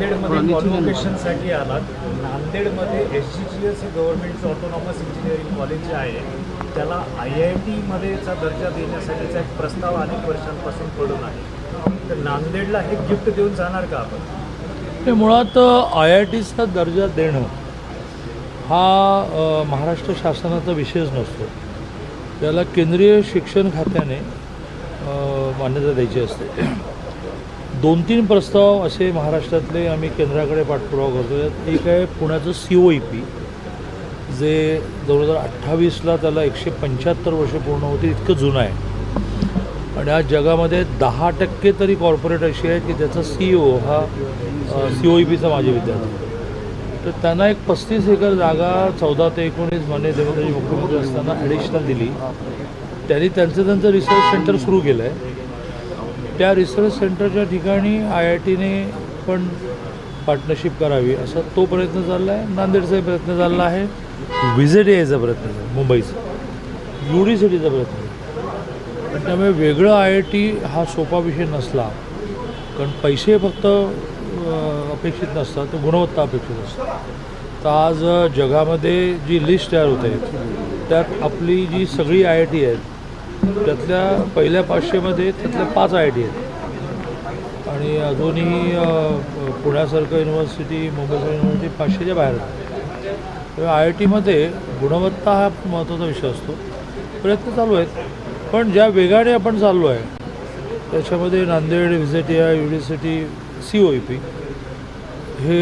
नांदेडमध्ये कॉन्व्होकेशनसाठी आलात. नांदेडमध्ये SGGS हे गव्हर्नमेंटचं ऑटोनॉमस इंजिनिअरिंग कॉलेज जे आहे त्याला IIT मध्येचा दर्जा देण्यासाठीचा एक प्रस्ताव अनेक वर्षांपासून पडून आहे. तर नांदेडला हे गिफ्ट देऊन जाणार का आपण? ते मुळात IITचा दर्जा देणं हा महाराष्ट्र शासनाचा विषयच नसतो. त्याला केंद्रीय शिक्षण खात्याने मान्यता द्यायची असते. 2-3 प्रस्ताव असे महाराष्ट्रातले आम्ही केंद्राकडे पाठपुरावा करतो. यात एक आहे पुण्याचं COEP जे 2028ला त्याला 175 वर्ष पूर्ण होती, इतकं जुनं आहे. आणि आज जगामध्ये 10% तरी कॉर्पोरेट अशी आहेत की त्याचा CEO हा COEPचा माजी विद्यार्थी. तर त्यांना एक 35 एकर जागा 14 ते 19 माननीय देवेंद्रजी मुख्यमंत्री असताना ॲडिशनल दिली. त्यांनी त्यांचं रिसर्च सेंटर सुरू केलं आहे. त्या रिसर्च सेंटरच्या ठिकाणी IITने पण पार्टनरशिप करावी असा तो प्रयत्न चालला आहे. नांदेडचाही प्रयत्न चालला आहे. व्हिजिट यायचा प्रयत्न आहे, मुंबईचा UDCTचा प्रयत्न आहे. पण त्यामुळे वेगळं IIT हा सोपा विषय नसला, कारण पैसे फक्त अपेक्षित नसतात, तर गुणवत्ता अपेक्षित असतात. तर आज जगामध्ये जी लिस्ट तयार होते त्यात आपली जी सगळी IIT आहेत त्यातल्या पहिल्या 500मध्ये त्यातल्या 5 IIT आहेत. आणि अजूनही पुण्यासारखं युनिव्हर्सिटी, मुंबईसारखं युनिव्हर्सिटी 500च्या बाहेर आहे. तर IITमध्ये गुणवत्ता हा महत्त्वाचा विषय असतो. प्रयत्न चालू आहेत, पण ज्या वेगाने आपण चाललो आहे त्याच्यामध्ये नांदेड, व्हिजिटिया, UDCT, COEP हे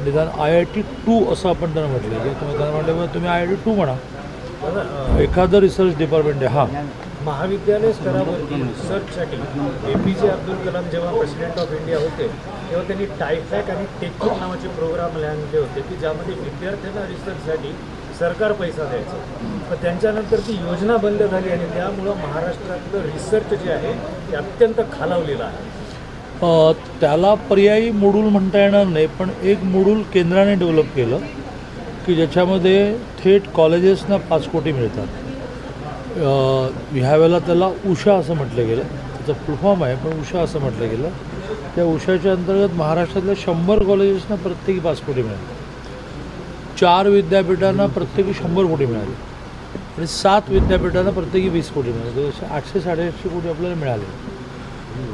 निदान IIT 2 असं आपण त्यांना म्हटलं की त्यांना म्हटलं तुम्ही IIT 2 म्हणा. एखादं रिसर्च डिपार्टमेंट आहे. हां, महाविद्यालय स्तरावरती रिसर्चसाठी APJ अब्दुल कलाम जेव्हा प्रेसिडेंट ऑफ इंडिया होते तेव्हा त्यांनी टायफॅक आणि टेकिंग नावाचे प्रोग्राम आणले होते की ज्यामध्ये विद्यार्थ्यांना रिसर्चसाठी सरकार पैसा द्यायचं. पण त्यांच्यानंतर ती योजना बंद झाली आणि त्यामुळं महाराष्ट्रातलं रिसर्च जे आहे ते अत्यंत खालावलेलं आहे. त्याला पर्यायी मोडूल म्हणता येणार नाही, पण एक मोडूल केंद्राने डेव्हलप केलं की ज्याच्यामध्ये थेट कॉलेजेसना 5 कोटी मिळतात. ह्या वेळेला त्याला उषा असं म्हटलं गेलं. त्याचं फुल फॉर्म आहे पण उषा असं म्हटलं गेलं. त्या उषाच्या अंतर्गत महाराष्ट्रातल्या 100 कॉलेजेसना प्रत्येकी 5 कोटी मिळाले. 4 विद्यापीठांना प्रत्येकी 100 कोटी मिळाले आणि 7 विद्यापीठांना प्रत्येकी 20 कोटी मिळाले. असे 800-850 कोटी आपल्याला मिळाले.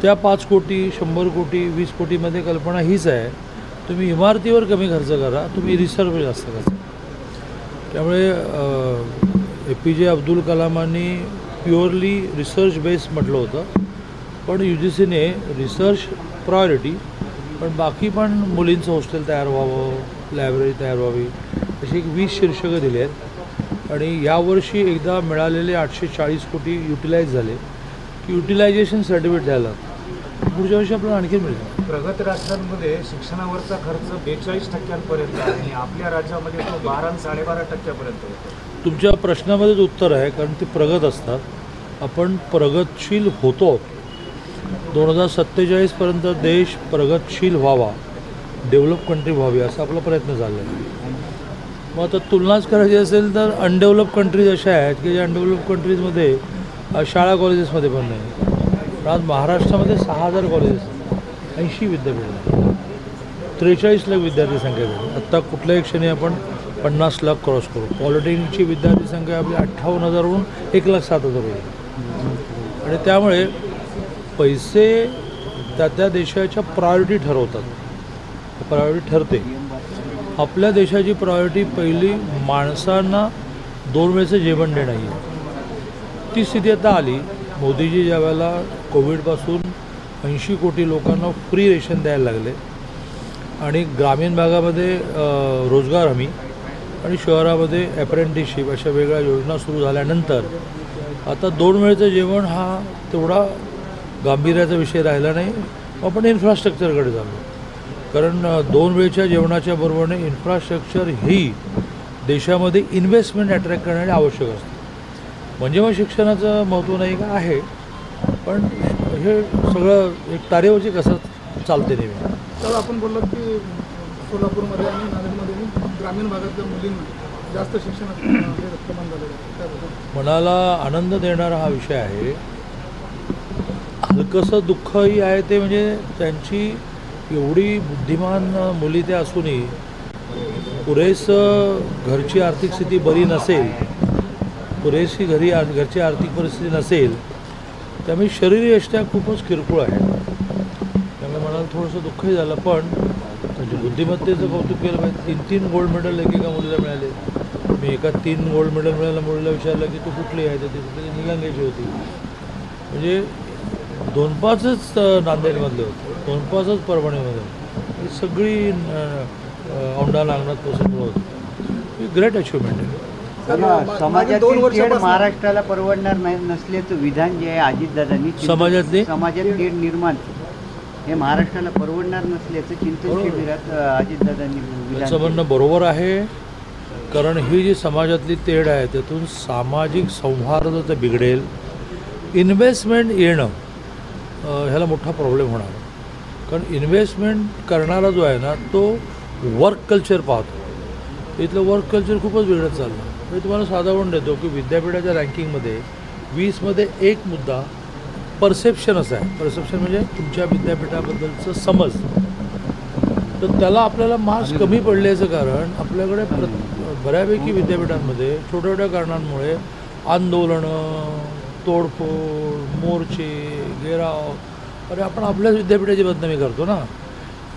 त्या 5 कोटी, 100 कोटी, 20 कोटीमध्ये कल्पना हीच आहे, तुम्ही इमारतीवर कमी खर्च करा, तुम्ही रिसर्चवर जास्त करा. त्यामुळे APJ अब्दुल कलामांनी प्युअरली रिसर्च बेस म्हटलं होतं, पण UGCने रिसर्च प्रायोरिटी पण बाकी पण मुलींचं हॉस्टेल तयार व्हावं, लायब्ररी तयार व्हावी अशी एक 20 शीर्षकं दिली आहेत. आणि यावर्षी एकदा मिळालेले 840 कोटी युटिलाइज झाले की युटिलायझेशन सर्टिफिकेट द्यायला पुढच्या वर्षी आपल्याला आणखी मिळतं. प्रगत राष्ट्रांमध्ये शिक्षणावरचा खर्च 42% आहे आणि आपल्या राज्यामध्ये तो 12-12.5% होतो. तुमच्या प्रश्नामध्येच उत्तर आहे, कारण ते प्रगत असतात. आपण प्रगतशील होतो. 2047पर्यंत देश प्रगतशील व्हावा, डेव्हलप कंट्री व्हावी असा आपला प्रयत्न चालला आहे. मग आता तुलनाच करायची असेल तर अनडेव्हलप कंट्रीज अशा आहेत की ज्या अनडेव्हलप कंट्रीजमध्ये शाळा कॉलेजेसमध्ये पण नाही. आज महाराष्ट्रामध्ये 6000 कॉलेजेस, 80 विद्यापीठ, 43 लाख विद्यार्थी संख्या झाली. आत्ता कुठल्याही क्षणी आपण 50 लाख क्रॉस करू. पॉलिटेक्निकची विद्यार्थी संख्या आपली 58,000वरून 1,07,000 होईल. आणि त्यामुळे पैसे त्या देशाच्या प्रायोरिटी ठरवतात. प्रायोरिटी ठरते. आपल्या देशाची प्रायोरिटी पहिली माणसांना 2 वेळचं जेवण देणं आहे. ती स्थिती आता आली. मोदीजी ज्या वेळेला कोविडपासून 80 कोटी लोकांना फ्री रेशन द्यायला लागले आणि ग्रामीण भागामध्ये रोजगार हमी आणि शहरामध्ये अप्रेंटिसशिप अशा वेगळ्या योजना सुरू झाल्यानंतर आता 2 वेळचं जेवण हा तेवढा गांभीर्याचा विषय राहिला नाही. आपण इन्फ्रास्ट्रक्चरकडे जातो, कारण 2 वेळच्या जेवणाच्या बरोबरीने इन्फ्रास्ट्रक्चर ही देशामध्ये इन्व्हेस्टमेंट अट्रॅक्ट करण्यासाठी आवश्यक असतं. म्हणजे मग शिक्षणाचं महत्त्व नाही का आहे, पण हे सगळं एक तारेवरची कसं चालते नेहमी. तर आपण बोललो की सोलापूरमध्ये आणि नांदेडमध्ये ग्रामीण भागातल्या मुलींना जास्त शिक्षणात प्रमाण झालेलं आहे. त्याबद्दल मनाला आनंद देणारा हा विषय आहे. हलकंसं दुःखही आहे ते म्हणजे त्यांची एवढी बुद्धिमान मुली त्या असूनही पुरेसं घरची आर्थिक स्थिती बरी नसेल, पुरेशी घरची आर्थिक परिस्थिती नसेल, त्यामुळे शरीरयष्ट्या खूपच किरकोळ आहे. त्यामुळे मला थोडंसं दुःखही झालं, पण म्हणजे बुद्धिमत्तेचं कौतुक केलं पाहिजे. 3 गोल्ड मेडल एकेका मुलीला मिळाले. मी एका 3 गोल्ड मेडल मिळाल्या मुलीला विचारलं की तू कुठली आहे, तर ती निलंगेची होती. म्हणजे 2-5च नांदेडमधले होते, 2-5च परभणीमध्ये होते. ही सगळी औंढा नागनाथ पोहोचून होती. ग्रेट अचिव्हमेंट आहे. समाजातील तेढ महाराष्ट्राला परवडणार नाही नसल्याचं विधान जे आहे अजितदादांनी समाजात तेढ निर्माण हे महाराष्ट्राला परवडणार नसल्याचं चिंतन शिबिरात अजितदादांनी त्याचं म्हणणं बरोबर आहे. कारण ही जी समाजातली तेढ आहे त्यातून सामाजिक सौहार्द तर बिघडेल, इन्व्हेस्टमेंट येणं ह्याला मोठा प्रॉब्लेम होणार. कारण इन्व्हेस्टमेंट करणारा जो आहे ना तो वर्क कल्चर पाहतो. इथलं वर्क कल्चर खूपच बिघडत चाललं. मी तुम्हाला साधा उदाहरण देतो की विद्यापीठाच्या रँकिंगमध्ये 20मध्ये एक मुद्दा परसेप्शनच आहे. परसेप्शन म्हणजे तुमच्या विद्यापीठाबद्दलचं समज. तर त्याला आपल्याला मार्क्स कमी पडल्याचं कारण आपल्याकडे बऱ्यापैकी विद्यापीठांमध्ये छोट्या छोट्या कारणांमुळे आंदोलनं, तोडफोड, मोर्चे, घेराव. अरे आपण आपल्याच विद्यापीठाची बदनामी करतो ना.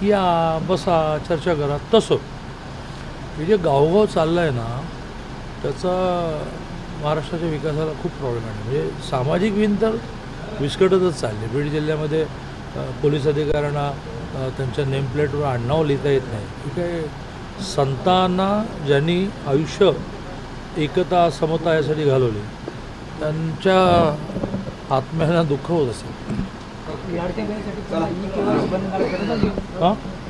या बसा चर्चा करा. तसं हे जे गावोगाव चाललं आहे ना त्याचा महाराष्ट्राच्या विकासाला खूप प्रॉब्लेम आहे. म्हणजे सामाजिक विण तर विस्कटतच चालले. बीड जिल्ह्यामध्ये पोलीस अधिकाऱ्यांना त्यांच्या नेमप्लेटवर आडनाव लिहिता येत नाही. ठीक आहे, संतांना ज्यांनी आयुष्य एकता समता यासाठी घालवली त्यांच्या आत्म्यांना दुःख होत असेल. लाडक्या बहिणीसाठी पुन्हा ई-केवायसी बंद करण्यात आली.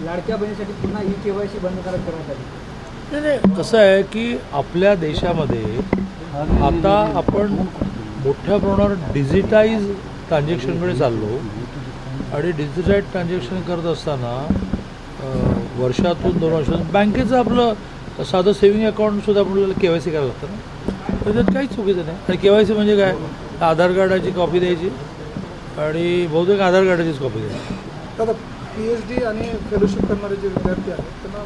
लाडक्या बहिणीसाठी पुन्हा ई-केवायसी बंद करण्यात आली. नाही, कसं आहे की आपल्या देशामध्ये आता आपण मोठ्या प्रमाणावर डिजिटाईज ट्रान्झॅक्शनकडे चाललो. आणि डिजिटाईज ट्रान्झॅक्शन करत असताना वर्षातून 2 वर्षातून बँकेचं आपलं साधं सेव्हिंग अकाउंटसुद्धा आपल्याला KYC करावं लागतं ना. त्याच्यात काहीच चुकीचं नाही. आणि KYC म्हणजे काय, आधार कार्डाची कॉपी द्यायची आणि बहुतेक आधार कार्डाचीच कॉपी द्यायची. आता PhD आणि फेलोशिप करणारे जे विद्यार्थी आहेत त्यांना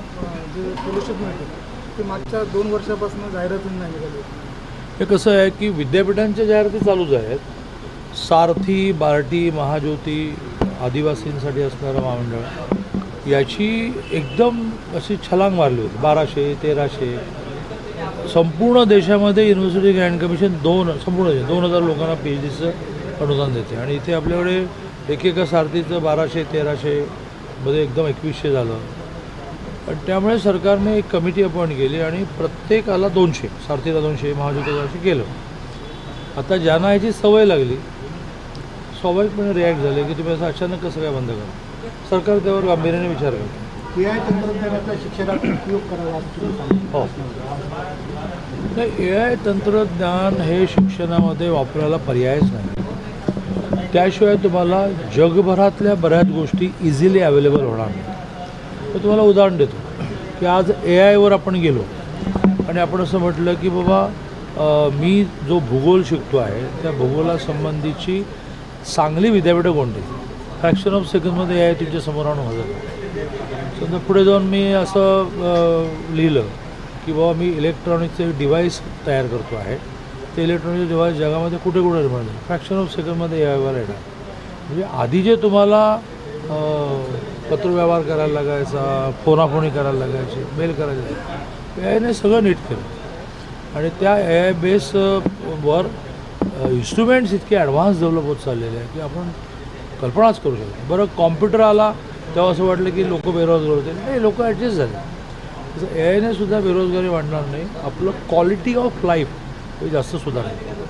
जे फेलोशिप मिळते ते मागच्या 2 वर्षापासून जाहिरातून नाही निघाली. हे कसं आहे की विद्यापीठांच्या जाहिराती चालूच आहेत. सारथी, बार्टी, महाज्योती, आदिवासींसाठी असणारं महामंडळ याची एकदम अशी छलांग मारली होती. 1200-1300 संपूर्ण देशामध्ये युनिव्हर्सिटी ग्रँट कमिशन संपूर्ण 2000 लोकांना PhDचं अनुदान देते. आणि इथे आपल्याकडे एकेका सारथीचं 1200-1300 मध्ये एकदम 2100 झालं. आणि त्यामुळे सरकारने एक कमिटी अपॉइंट केली आणि प्रत्येकाला 200, सारथीला 200, महाज्योतीला 200 केलं. आता ज्यांना याची सवय लागली स्वाभाविकपणे रिॲक्ट झाले की तुम्ही असं अचानक कसं काय बंद करा. सरकार त्यावर गांभीर्याने विचार करतो. AI तंत्रज्ञानाचा शिक्षणात उपयोग करावा हो, नाही, AI तंत्रज्ञान हे शिक्षणामध्ये वापरायला पर्यायच नाही. त्याशिवाय तुम्हाला जगभरातल्या बऱ्याच गोष्टी इझिली अवेलेबल होणार नाही. तर तुम्हाला उदाहरण देतो की आज AI वर आपण गेलो आणि आपण असं म्हटलं की बाबा मी जो भूगोल शिकतो आहे त्या भूगोलासंबंधीची चांगली विद्यापीठं कोणती, फ्रॅक्शन ऑफ सेकंडमध्ये AI तुमच्या समोर आणून हजर. समजा पुढे जाऊन मी असं लिहिलं की बाबा मी इलेक्ट्रॉनिकचं डिव्हाइस तयार करतो आहे. ते इलेक्ट्रॉनिक डिव्हाइस जगामध्ये कुठे कुठे निर्माण झालं, फ्रॅक्शन ऑफ सेकंडमध्ये AI वर येणार. म्हणजे आधी जे तुम्हाला पत्रव्यवहार करायला लागायचा, फोनाफोनी करायला लागायची, मेल करायचे, AIने सगळं नीट केलं. आणि त्या AI बेसवर इन्स्ट्रुमेंट्स इतके ॲडव्हान्स डेव्हलप होत चाललेले आहे की आपण कल्पनाच करू शकतो. बरं, कॉम्प्युटर आला तेव्हा असं वाटलं की लोक बेरोजगार होते. नाही, लोक ॲडजस्ट झाले. तसं AIने सुद्धा बेरोजगारी वाढणार नाही. आपलं क्वालिटी ऑफ लाईफ हे जास्त सुधारणार.